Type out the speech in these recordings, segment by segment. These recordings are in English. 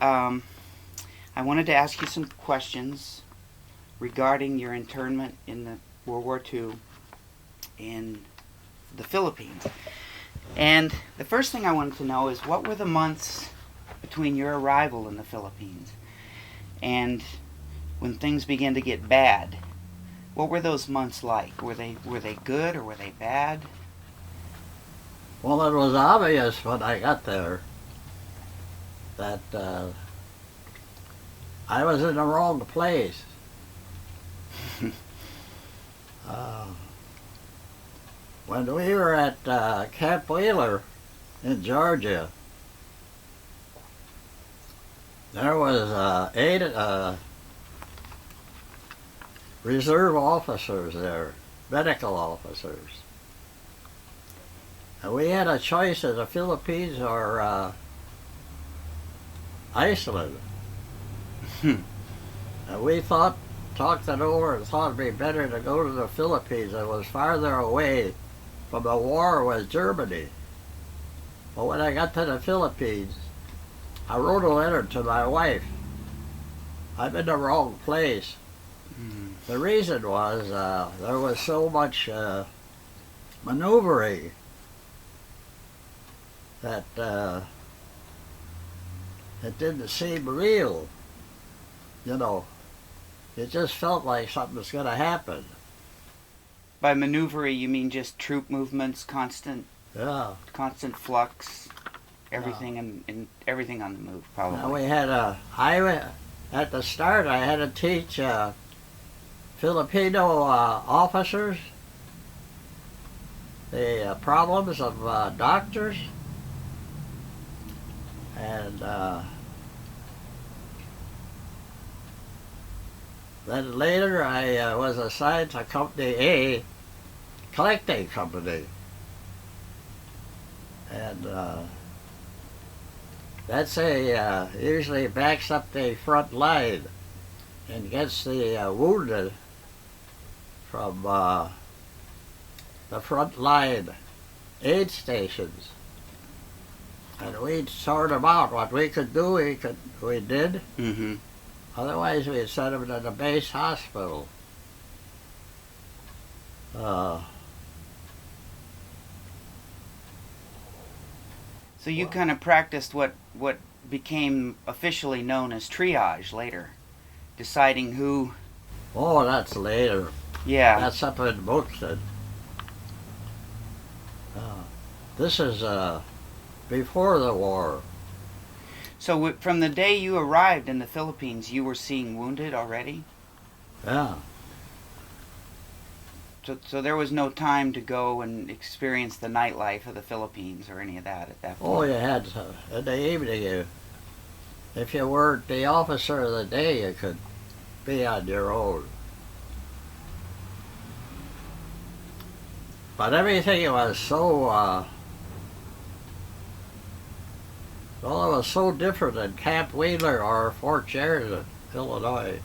I wanted to ask you some questions regarding your internment in the World War II in the Philippines. And the first thing I wanted to know is, what were the months between your arrival in the Philippines and when things began to get bad? What were those months like? Were they good or were they bad? Well, it was obvious when I got there that I was in the wrong place. When we were at Camp Wheeler in Georgia, there was 8 reserve officers there, medical officers. And we had a choice of the Philippines or Iceland. And we talked it over and thought it'd be better to go to the Philippines. It was farther away from the war with Germany. But when I got to the Philippines, I wrote a letter to my wife. I'm in the wrong place. The reason was there was so much maneuvering that it didn't seem real. You know, it just felt like something was going to happen. By maneuvering, you mean just troop movements, constant flux, everything and everything on the move, probably. Now we had at the start I had to teach Filipino officers the problems of doctors, and then later I was assigned to Company A, collecting company, and that's usually backs up the front line and gets the wounded from the front line aid stations, and we'd sort them out. What we could do, we did. Mm-hmm. Otherwise, we'd send them to the base hospital. So you kind of practiced what became officially known as triage later, deciding who. Oh, that's later. Yeah. That's up in Buxton. This is before the war. So from the day you arrived in the Philippines, you were seeing wounded already? Yeah. So there was no time to go and experience the nightlife of the Philippines or any of that at that point? Oh, you had to. In the evening, if you weren't the officer of the day, you could be on your own. But everything was so, it was so different in Camp Wheeler or Fort Sheridan, Illinois,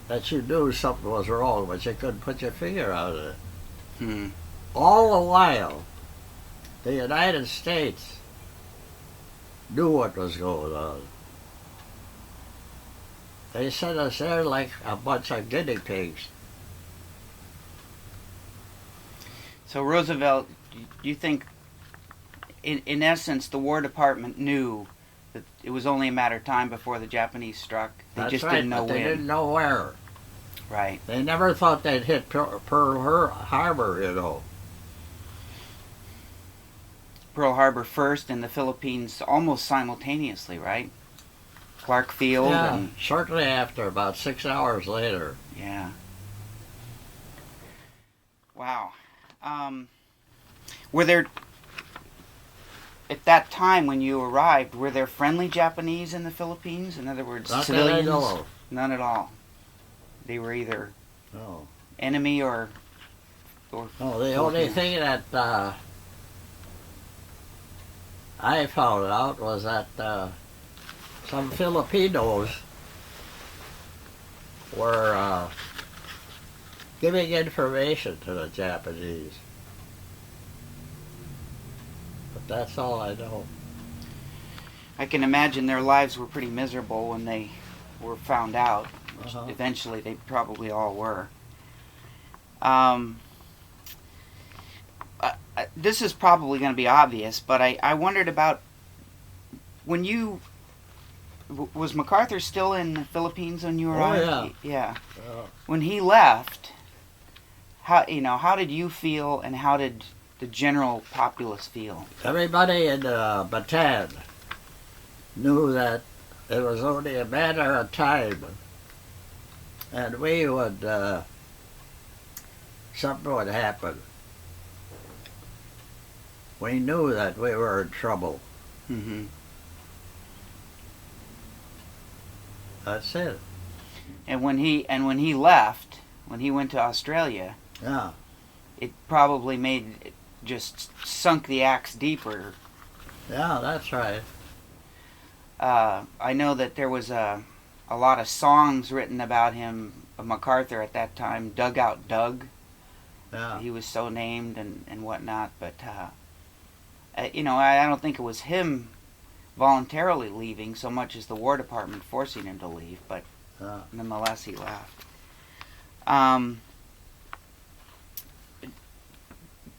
that you knew something was wrong, but you couldn't put your finger on it. All the while, the United States knew what was going on. They sent us there like a bunch of guinea pigs. So Roosevelt, you think, in essence, the War Department knew that it was only a matter of time before the Japanese struck? They just didn't know when. They didn't know where. Right. They never thought they'd hit Pearl Harbor, you know. Pearl Harbor first and the Philippines almost simultaneously, right? Clark Field. Yeah, and shortly after, about 6 hours later. Yeah. Wow. Were there, at that time when you arrived, were there friendly Japanese in the Philippines? In other words, Not civilians? that I know of. None at all. They were either No. enemy or No, the only thing that I found out was that some Filipinos were giving information to the Japanese. But that's all I know. I can imagine their lives were pretty miserable when they were found out. Which eventually they probably all were. This is probably going to be obvious, but I wondered about when you... Was MacArthur still in the Philippines when you arrived? Yeah. Yeah. When he left, how did you feel, and how did the general populace feel? Everybody in Bataan knew that it was only a matter of time, and we would, something would happen. We knew that we were in trouble. Mm-hmm. That's it. And when he left, when he went to Australia, Yeah. it probably just sunk the axe deeper. Yeah, that's right. I know that there was a lot of songs written about him, of MacArthur at that time, Dugout Doug. Yeah. He was so named and whatnot, but I don't think it was him voluntarily leaving so much as the War Department forcing him to leave, but nonetheless he left.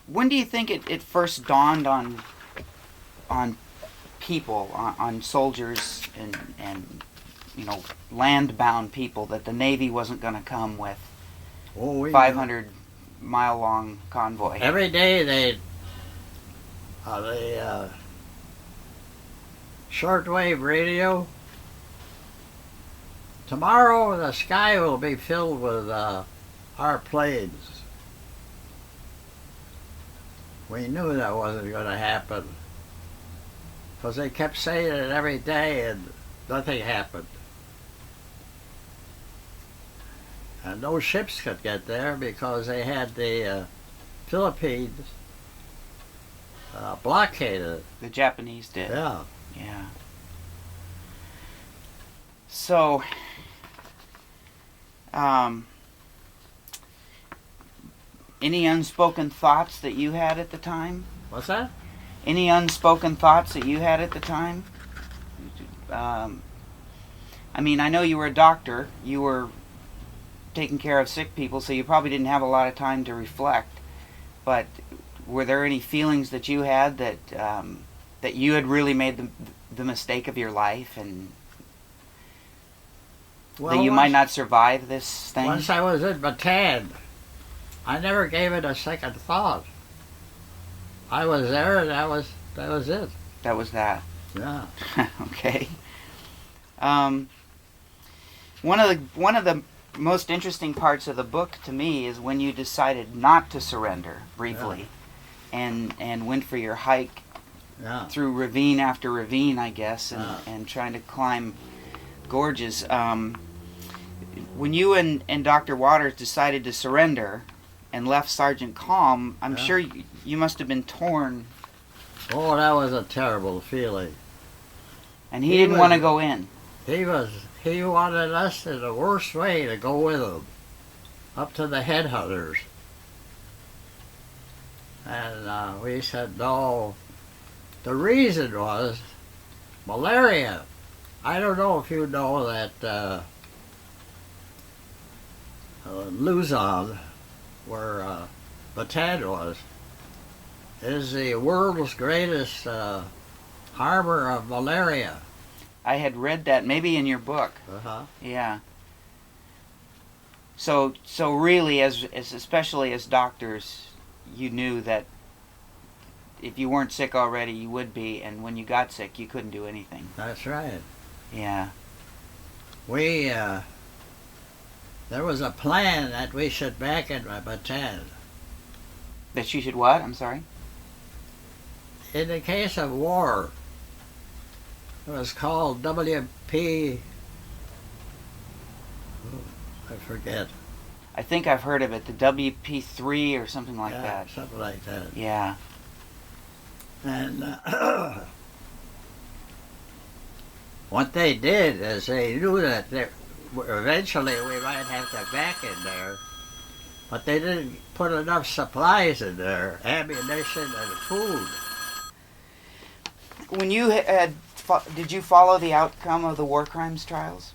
When do you think it first dawned on people, on soldiers and land-bound people, that the Navy wasn't going to come with 500-mile-long convoy? Every day they shortwave radio. Tomorrow the sky will be filled with our planes. We knew that wasn't going to happen, because they kept saying it every day and nothing happened. And no ships could get there because they had the Philippines blockaded. The Japanese did. Yeah. Yeah. So, any unspoken thoughts that you had at the time? What's that? Any unspoken thoughts that you had at the time? I know you were a doctor. You were taking care of sick people, so you probably didn't have a lot of time to reflect. But were there any feelings that you had that you had really made the mistake of your life, and that you might not survive this thing? Once I was in Bataan, I never gave it a second thought. I was there, and that was it. That was that. Yeah. Okay. One of the most interesting parts of the book to me is when you decided not to surrender briefly, and went for your hike through ravine after ravine, I guess, and trying to climb gorges. When you and Dr. Waters decided to surrender and left Sergeant Calm, I'm sure you must have been torn. Oh, that was a terrible feeling. And he didn't want to go in. He wanted us in the worst way to go with him, up to the headhunters. And we said no. The reason was malaria. I don't know if you know that Luzon, where Bataan was, is the world's greatest harbor of malaria. I had read that, maybe in your book. Yeah. So really, as especially as doctors, you knew that if you weren't sick already, you would be, and when you got sick, you couldn't do anything. That's right. Yeah. There was a plan that we should back in Bataan. That you should what? I'm sorry? In the case of war, it was called WP... I forget. I think I've heard of it, the WP3 or something like that. Something like that. Yeah. And what they did is they knew that eventually we might have to back in there, but they didn't put enough supplies in there, ammunition and food. When you had did you follow the outcome of the war crimes trials?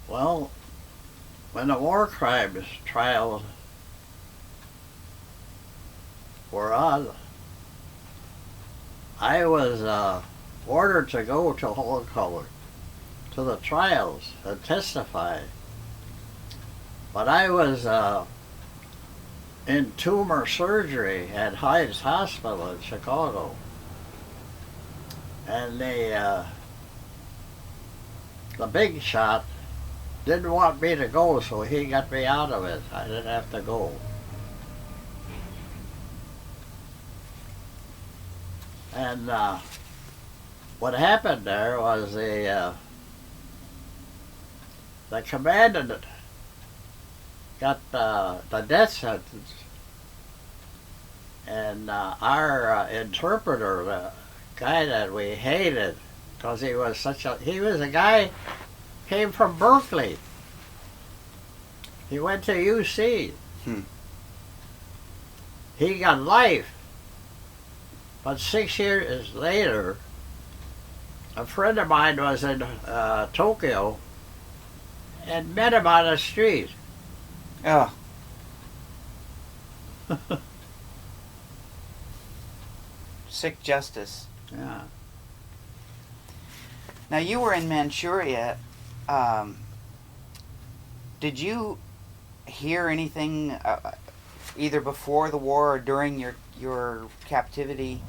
Well, when the war crimes trials were on, I was ordered to go to Hong Kong to the trials and testify. But I was in tumor surgery at Hyde's Hospital in Chicago. And the big shot didn't want me to go, so he got me out of it. I didn't have to go. And what happened there was the commandant got the death sentence, and our interpreter, the guy that we hated, because he was a guy came from Berkeley. He went to UC. He got life. But 6 years later, a friend of mine was in Tokyo and met him on the street. Oh. Sick justice. Yeah. Now, you were in Manchuria. Did you hear anything either before the war or during your captivity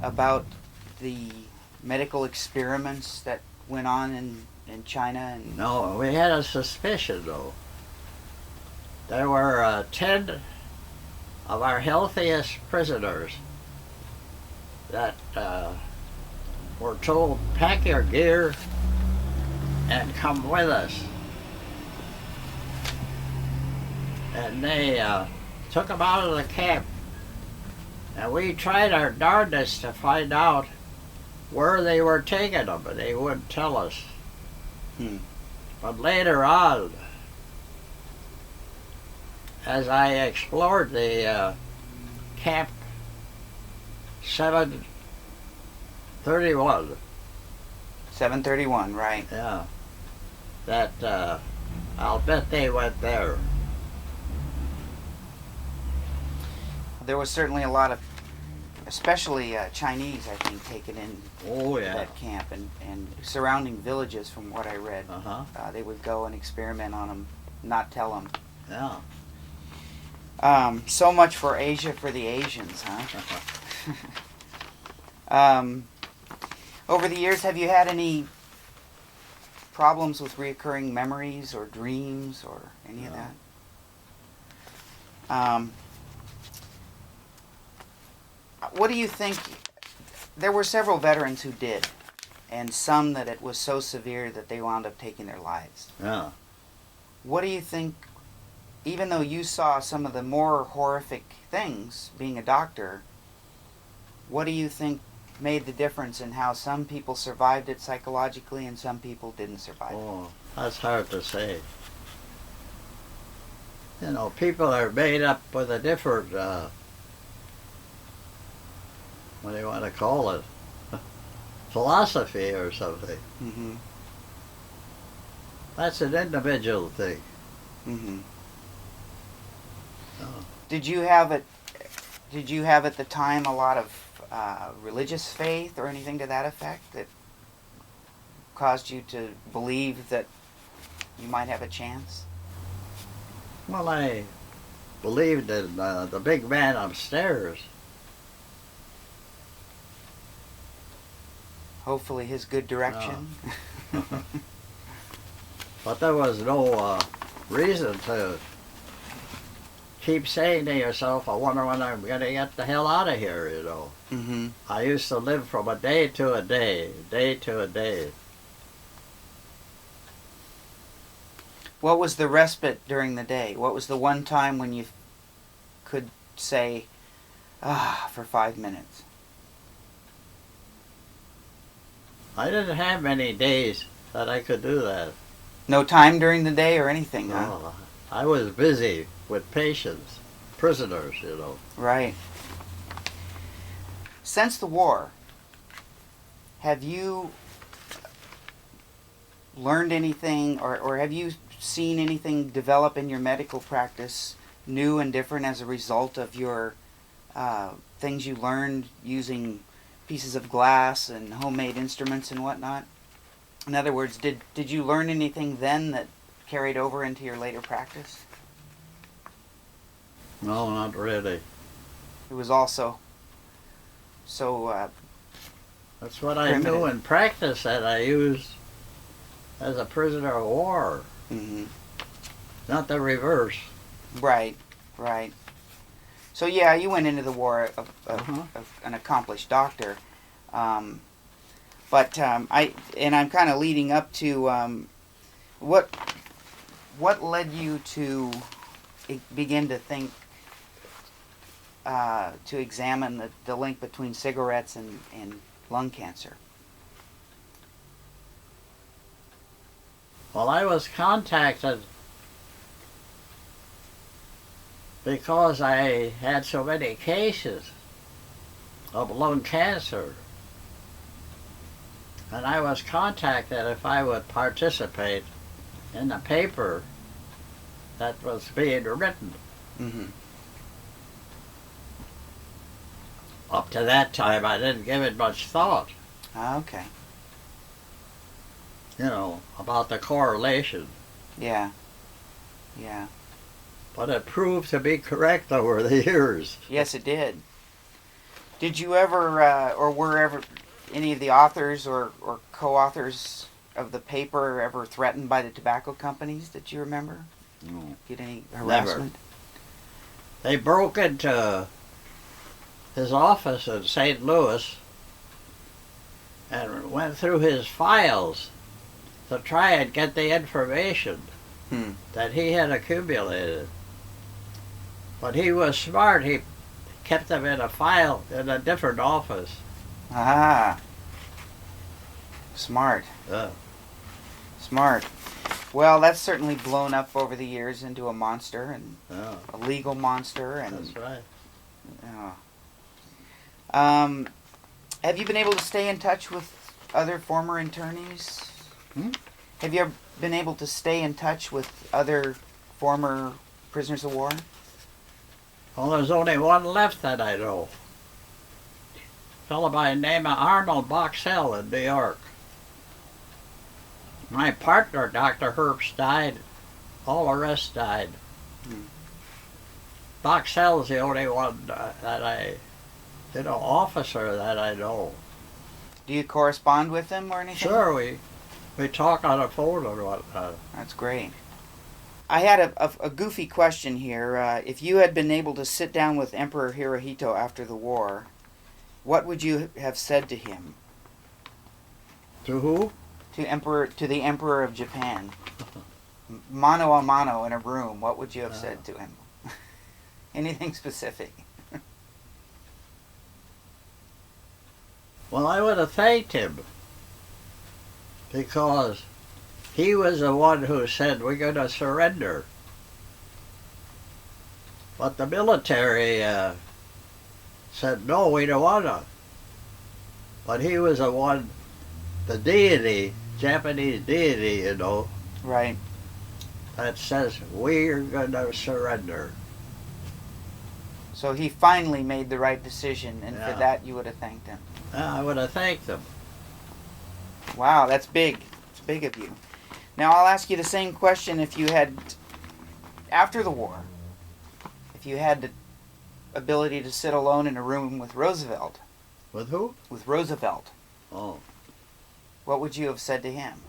about the medical experiments that went on in China? And No, we had a suspicion, though. There were 10 of our healthiest prisoners that were told, pack your gear and come with us. And they took them out of the camp. And we tried our darndest to find out where they were taking them, but they wouldn't tell us. But later on, as I explored the camp 731. 731, right. Yeah. That, I'll bet they went there. There was certainly a lot of, especially Chinese, I think, taken in Oh, yeah. that camp, and surrounding villages, from what I read. They would go and experiment on them, not tell them. Yeah. So much for Asia for the Asians, huh? Over the years, have you had any problems with reoccurring memories or dreams or any of that? What do you think? There were several veterans who did, and some that it was so severe that they wound up taking their lives. Yeah. What do you think, even though you saw some of the more horrific things being a doctor, what do you think made the difference in how some people survived it psychologically and some people didn't survive it? Oh, that's hard to say. You know, people are made up with a different, what do you want to call it? Philosophy or something. Mm-hmm. That's an individual thing. Mm-hmm. Oh. Did you have at the time a lot of religious faith or anything to that effect that caused you to believe that you might have a chance? Well, I believed in the big man upstairs. Hopefully his good direction. But there was no reason to keep saying to yourself, I wonder when I'm going to get the hell out of here, you know. Mm-hmm. I used to live from a day to a day to a day. What was the respite during the day? What was the one time when you could say, for 5 minutes? I didn't have many days that I could do that. No time during the day or anything, huh? No, I was busy with patients, prisoners, you know. Right. Since the war, have you learned anything, or have you seen anything develop in your medical practice new and different as a result of your things you learned using pieces of glass and homemade instruments and whatnot? In other words, did you learn anything then that carried over into your later practice? No, not really. It was also That's what I primitive. knew in practice that I used as a prisoner of war, Mm-hmm. not the reverse. Right. So yeah, you went into the war Uh-huh. of an accomplished doctor, I'm kind of leading up to what led you to begin to think to examine the link between cigarettes and lung cancer? Well, I was contacted because I had so many cases of lung cancer. And I was contacted if I would participate in the paper that was being written. Mm-hmm. Up to that time, I didn't give it much thought, Okay. about the correlation. Yeah. But it proved to be correct over the years. Yes, it did. Did you ever, or were ever any of the authors or co-authors of the paper ever threatened by the tobacco companies that you remember? No. Get any harassment? They broke into his office in St. Louis and went through his files to try and get the information that he had accumulated. But he was smart. He kept them in a file in a different office. Ah. Smart. Smart. Well, that's certainly blown up over the years into a monster, and a legal monster. And That's right. Have you been able to stay in touch with other former internees? Have you ever been able to stay in touch with other former prisoners of war? Well, there's only one left that I know. A fellow by the name of Arnold Boxell in New York. My partner, Dr. Herbst, died. All the rest died. Boxell's the only one officer that I know. Do you correspond with them or anything? Sure, we talk on the phone or whatnot. That's great. I had a goofy question here. If you had been able to sit down with Emperor Hirohito after the war, what would you have said to him? To who? To the Emperor of Japan. Mano a mano in a room, what would you have said to him? Anything specific? Well, I would have thanked him because he was the one who said we're going to surrender. But the military said, no, we don't want to. But he was the one, the deity, Japanese deity, Right. that says we're going to surrender. So he finally made the right decision, and Yeah. for that you would have thanked him. I would have thanked him. Wow, that's big. It's big of you. Now I'll ask you the same question if you had, after the war, if you had the ability to sit alone in a room with Roosevelt. With who? With Roosevelt. Oh. What would you have said to him?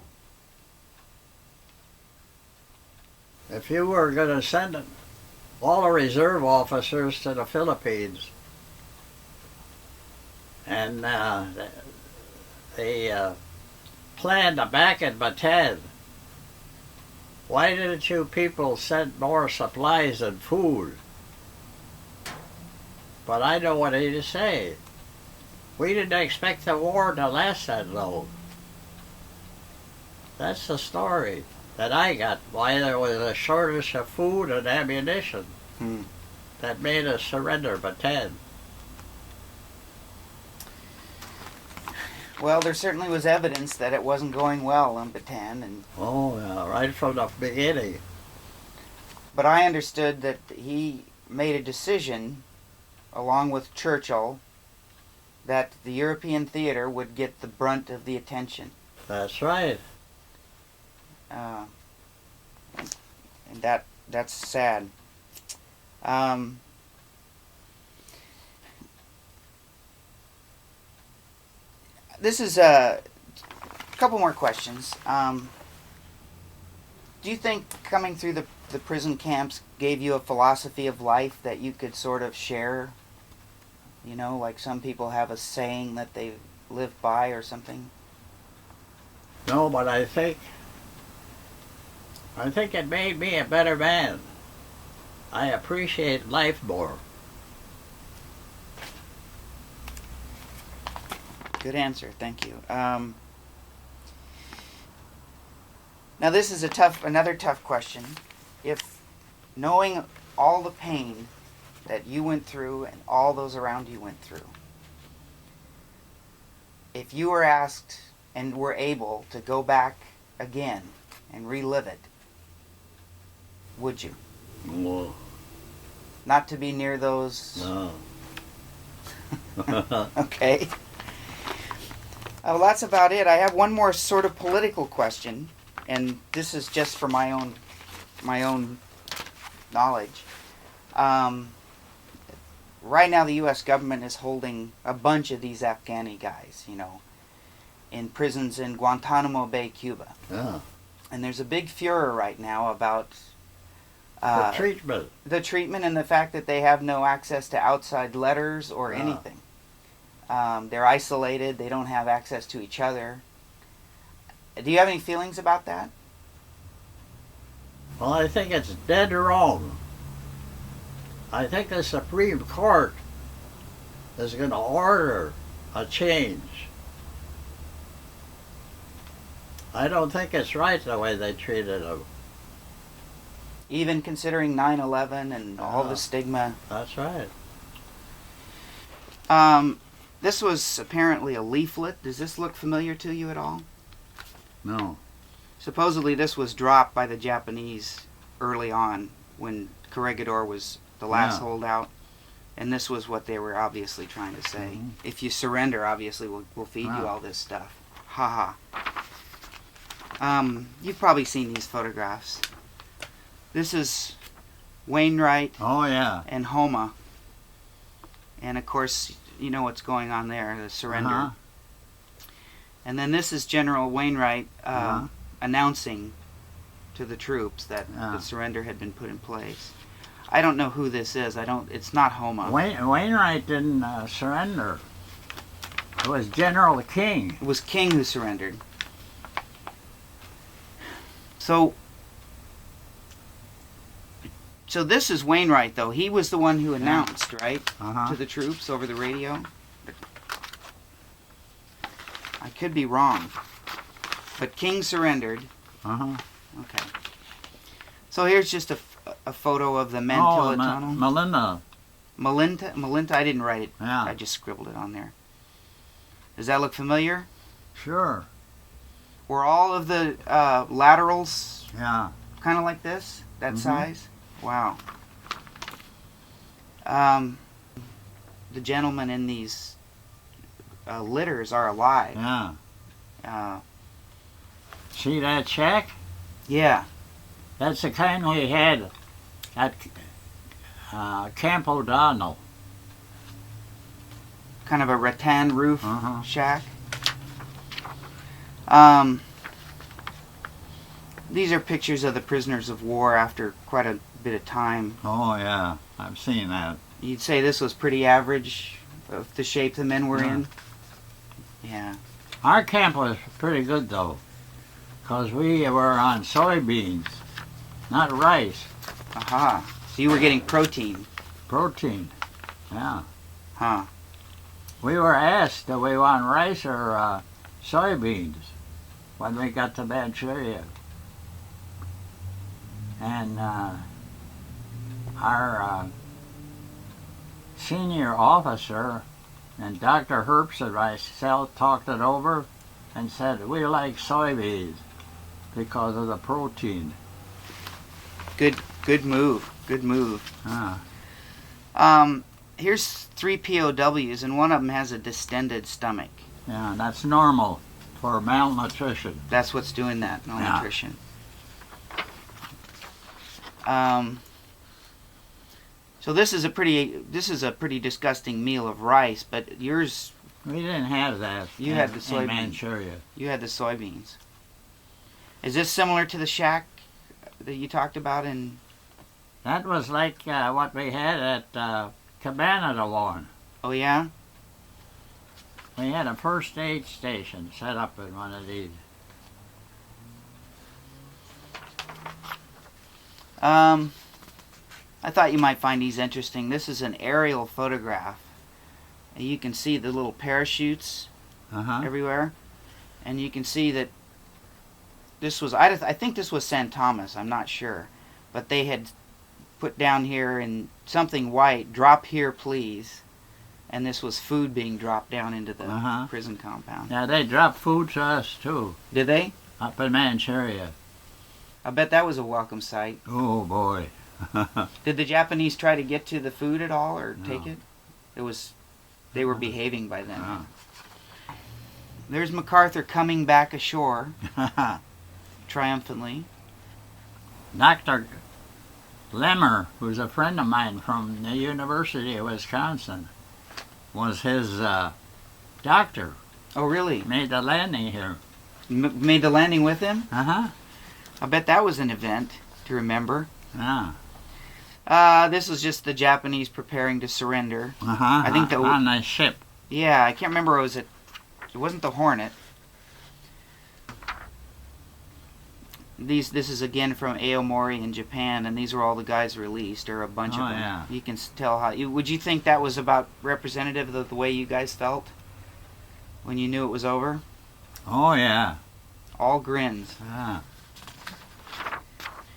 If you were going to send all the reserve officers to the Philippines, and they planned to back in Bataan, why didn't you people send more supplies and food? But I know what he'd say. We didn't expect the war to last that long. That's the story that I got, why there was a shortage of food and ammunition that made us surrender Bataan. Well, there certainly was evidence that it wasn't going well in Bataan, and Oh, yeah, right from the beginning. but I understood that he made a decision, along with Churchill, that the European theater would get the brunt of the attention. That's right. Uh, and that's sad. This is a couple more questions. Do you think coming through the prison camps gave you a philosophy of life that you could sort of share? You know, like some people have a saying that they live by or something? No, but I think it made me a better man. I appreciate life more. Good answer, thank you. Now this is another tough question. If knowing all the pain that you went through and all those around you went through, if you were asked and were able to go back again and relive it, would you? No. Not to be near those... No. Okay. Well, that's about it. I have one more sort of political question, and this is just for my own knowledge. Right now, the U.S. government is holding a bunch of these Afghani guys, you know, in prisons in Guantanamo Bay, Cuba. Yeah. And there's a big furor right now about The treatment. the treatment and the fact that they have no access to outside letters or Yeah. anything. They're isolated. They don't have access to each other. Do you have any feelings about that? Well, I think it's dead wrong. I think the Supreme Court is going to order a change. I don't think it's right the way they treated them. Even considering 9/11 and all the stigma. That's right. This was apparently a leaflet. Does this look familiar to you at all? No. Supposedly this was dropped by the Japanese early on when Corregidor was the last Yeah. holdout. And this was what they were obviously trying to say. Mhm. If you surrender, obviously we'll feed you Wow. all this stuff. Ha ha. You've probably seen these photographs. This is Wainwright Oh, yeah. and Homa. And of course, you know what's going on there, the surrender. Uh-huh. And then this is General Wainwright Uh-huh. announcing to the troops that Yeah. the surrender had been put in place. I don't know who this is. It's not Homa. Wainwright didn't surrender. It was General King. It was King who surrendered. So this is Wainwright, though. He was the one who announced, right, Uh-huh. to the troops over the radio. I could be wrong, but King surrendered. Uh-huh. Okay. So here's just a photo of the Mantilla Tunnel. Melinda. Malinta. I didn't write it. Yeah. I just scribbled it on there. Does that look familiar? Sure. Were all of the laterals Yeah. kind of like this? That Mhm. size? Wow. The gentlemen in these litters are alive. Yeah. See that shack? Yeah. That's the kind we had at Camp O'Donnell. Kind of a rattan roof Uh-huh. shack. These are pictures of the prisoners of war after quite a bit of time. Oh, yeah. I've seen that. You'd say this was pretty average of the shape the men were Yeah. in? Yeah. Our camp was pretty good, though, because we were on soybeans, not rice. Aha. So you were getting protein. Protein. Yeah. Huh. We were asked do we want rice or soybeans when we got to Manchuria. And our senior officer And Dr. Herbst and myself talked it over and said, we like soybeans because of the protein. Good move. Good move. Here's 3 POWs, and one of them has a distended stomach. Yeah, that's normal for malnutrition. That's what's doing that, malnutrition. So this is a pretty disgusting meal of rice, but yours, We didn't have that You had the in soybeans. Manchuria. you had the soybeans. Is this similar to the shack that you talked about in? That was like what we had at Cabanatuan. Oh yeah. We had a first aid station set up in one of these. I thought you might find these interesting. This is an aerial photograph. And you can see the little parachutes everywhere, and you can see that this was, I think this was San Thomas, I'm not sure, but they had put down here in something white, drop here please, and this was food being dropped down into the prison compound. Yeah, they dropped food to us too, Did they? up in Manchuria. I bet that was a welcome sight. Oh boy. Did the Japanese try to get to the food at all or No. take it? They were behaving by then. There's MacArthur coming back ashore triumphantly. Dr. Lemmer, who's a friend of mine from the University of Wisconsin, was his doctor. Oh, really? Made the landing here. Made the landing with him? Uh-huh. I bet that was an event to remember. Yeah. This was just the Japanese preparing to surrender. I think that on the ship. Yeah, I can't remember. It wasn't the Hornet. This is again from Aomori in Japan, and these are all the guys released, or a bunch of them. Yeah. You can tell how. Would you think that was about representative of the way you guys felt when you knew it was over? Oh yeah. All grins. Yeah.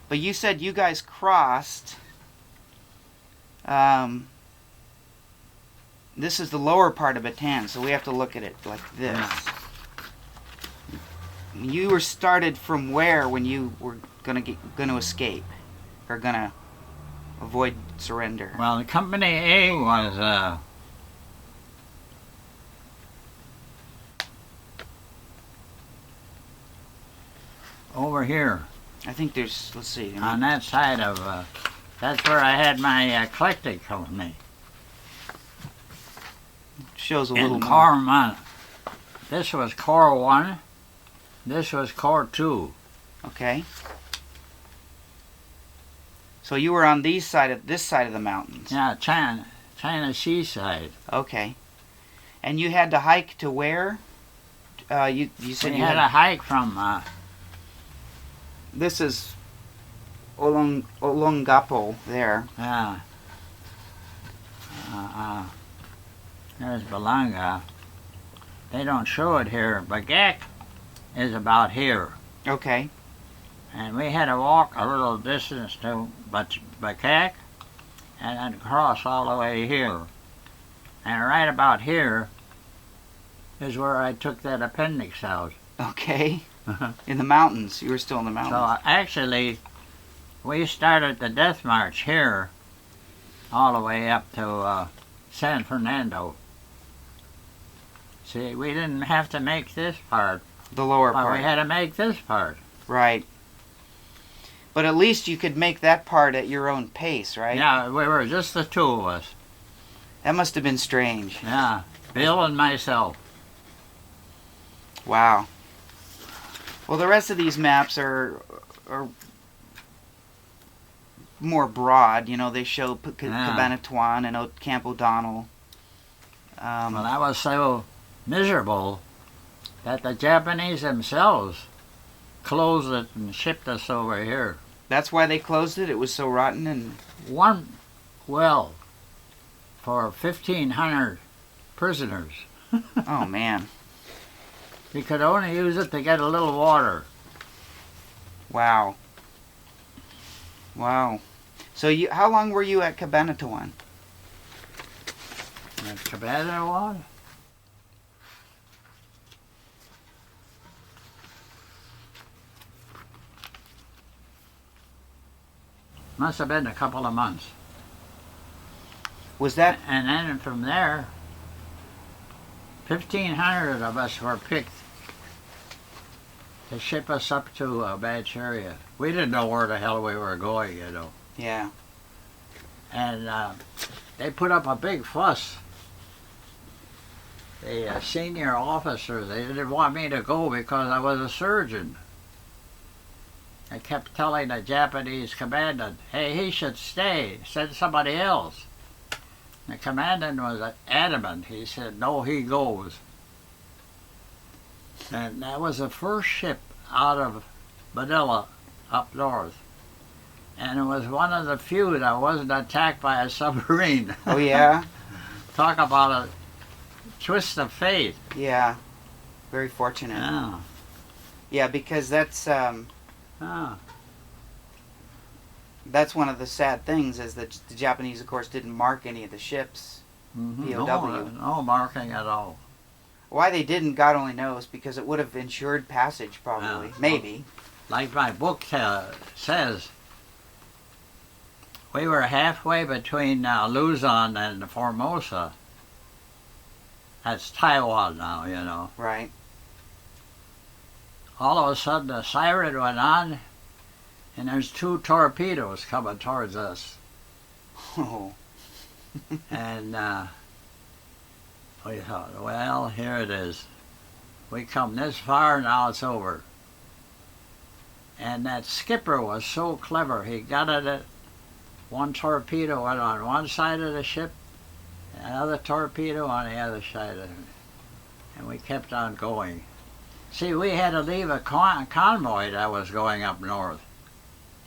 But you said you guys crossed. This is the lower part of Bataan, so we have to look at it like this. Yeah. You were started from where when you were gonna escape, or gonna avoid surrender? Well, Company A was over here I think there's. Let's see. on that side of. That's where I had my eclectic company. Shows a little In more. Corps 1. This was Corps 1. This was Corps 2. Okay. So you were on this side of the mountains. Yeah, China seaside. Okay. And you had to hike to where? You said We you had a hike from. This is Olongapo there. Yeah. There's Balanga. They don't show it here. Bagak is about here. Okay. And we had to walk a little distance to Bagak and then cross all the way here. And right about here is where I took that appendix out. Okay. In the mountains. You were still in the mountains. So actually, we started the Death March here all the way up to San Fernando. See, we didn't have to make this part, the lower but part. we had to make this part. Right. But at least you could make that part at your own pace, right? Yeah, we were just the two of us. That must have been strange. Yeah, Bill and myself. Wow. Well, the rest of these maps are more broad. You know, they show Cabanatuan and Camp O'Donnell. Well, that was so miserable that the Japanese themselves closed it and shipped us over here. That's why they closed it? It was so rotten? And One well for 1,500 prisoners. oh, man. We could only use it to get a little water. Wow. Wow. So how long were you at Cabanatuan? And Cabana was? Must have been a couple of months. Was that And then from there, 1,500 of us were picked to ship us up to Manchuria. We didn't know where the hell we were going, you know. yeah? And they put up a big fuss. The senior officers, they didn't want me to go because I was a surgeon. They kept telling the Japanese commandant, hey, he should stay, send somebody else. The commandant was adamant. He said, no, he goes. And that was the first ship out of Manila up north. And it was one of the few that wasn't attacked by a submarine. Oh yeah, Talk about a twist of fate. yeah. Very fortunate. Yeah. Yeah, because that's Ah. one of the sad things is that the Japanese, of course, didn't mark any of the ships. Mm-hmm. POW. No marking at all. Why they didn't, God only knows, because it would have ensured passage, probably. Yeah. Maybe. Like my book says, we were halfway between Luzon and Formosa. That's Taiwan now, you know. Right. All of a sudden the siren went on, and there's 2 torpedoes coming towards us. Oh. And we thought, well, here it is. We come this far, now it's over. And that skipper was so clever. He got it. One torpedo went on one side of the ship, another torpedo on the other side of it. And we kept on going. See, we had to leave a convoy that was going up north.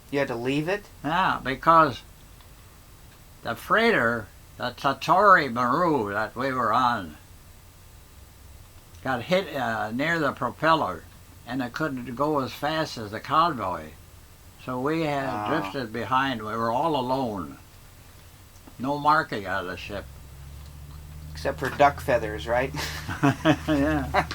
You had to leave it? Yeah, because the freighter, the Tatori Maru that we were on, got hit near the propeller, and it couldn't go as fast as the convoy. So we had drifted behind. We were all alone. No marking on the ship. Except for duck feathers, right? Yeah.